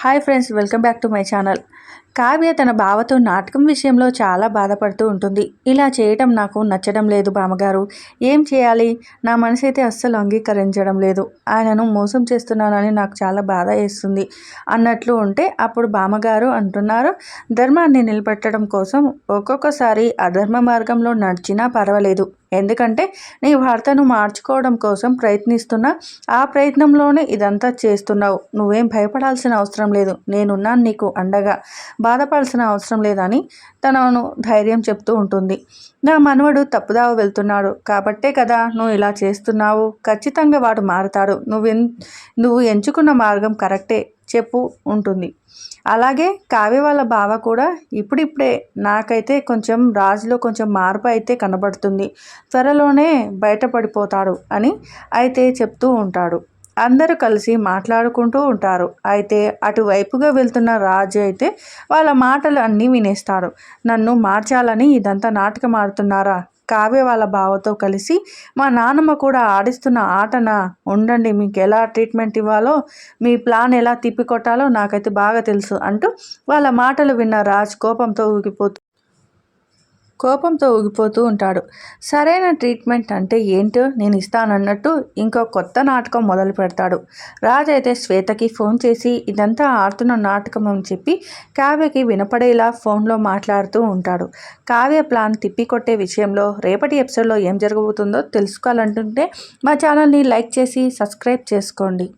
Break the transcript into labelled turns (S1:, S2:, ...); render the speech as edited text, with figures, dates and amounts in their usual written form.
S1: Hi friends, welcome back to my channel. Kavya తన బావతో నాటకం విషయంలో చాలా బాధపడుతూ ఉంటుంది. ఇలా చేయటం నాకు నచ్చడం లేదు బామ్మగారు. ఏం చేయాలి? నా మనసు అయితే అస్సలు అంగీకరించడం లేదు. ఆయనను మోసం చేస్తున్నానని నాకు చాలా బాధ వేస్తుంది అన్నట్లు ఉంటే అప్పుడు బామ్మగారు అంటున్నారు, ధర్మాన్ని నిలబెట్టడం కోసం ఒక్కొక్కసారి అధర్మ మార్గంలో నడిచినా పర్వాలేదు. ఎందుకంటే నీ భర్తను మార్చుకోవడం కోసం ప్రయత్నిస్తున్నా, ఆ ప్రయత్నంలోనే ఇదంతా చేస్తున్నావు. నువ్వేం భయపడాల్సిన అవసరం లేదు. నేనున్నాను నీకు అండగా. బాధపడాల్సిన అవసరం లేదని తనను ధైర్యం చెప్తూ ఉంటుంది. నా మనవడు తప్పుదావ వెళ్తున్నాడు కాబట్టే కదా నువ్వు ఇలా చేస్తున్నావు. ఖచ్చితంగా వాడు మారుతాడు. నువ్వు ఎంచుకున్న మార్గం కరెక్టే చెప్పు ఉంటుంది. అలాగే కావ్య వాళ్ళ బావ కూడా ఇప్పుడిప్పుడే నాకైతే కొంచెం రాజులో కొంచెం మార్పు అయితే కనబడుతుంది. త్వరలోనే బయటపడిపోతాడు అని అయితే చెప్తూ ఉంటాడు. అందరూ కలిసి మాట్లాడుకుంటూ ఉంటారు. అయితే అటువైపుగా వెళ్తున్న రాజు అయితే వాళ్ళ మాటలు అన్నీ వినేస్తాడు. నన్ను మార్చాలని ఇదంతా నాటకం ఆడుతున్నారా? కావ్య వాళ్ళ బావతో కలిసి మా నాన్నమ్మ కూడా ఆడిస్తున్న ఆటన ఉండండి, మీకు ఎలా ట్రీట్మెంట్ ఇవ్వాలో, మీ ప్లాన్ ఎలా తిప్పికొట్టాలో నాకైతే బాగా తెలుసు అంటూ వాళ్ళ మాటలు విన్న రాజ్ కోపంతో ఊగిపోతూ ఉంటాడు. సరైన ట్రీట్మెంట్ అంటే ఏంటో నేను ఇస్తానన్నట్టు ఇంకో కొత్త నాటకం మొదలు పెడతాడు. రాజ్ అయితే శ్వేతకి ఫోన్ చేసి ఇదంతా ఆడుతున్న నాటకం అని చెప్పి కావ్యకి వినపడేలా ఫోన్లో మాట్లాడుతూ ఉంటాడు. కావ్య ప్లాన్ తిప్పికొట్టే విషయంలో రేపటి ఎపిసోడ్లో ఏం జరగబోతుందో తెలుసుకోవాలంటుంటే మా ఛానల్ని లైక్ చేసి సబ్స్క్రైబ్ చేసుకోండి.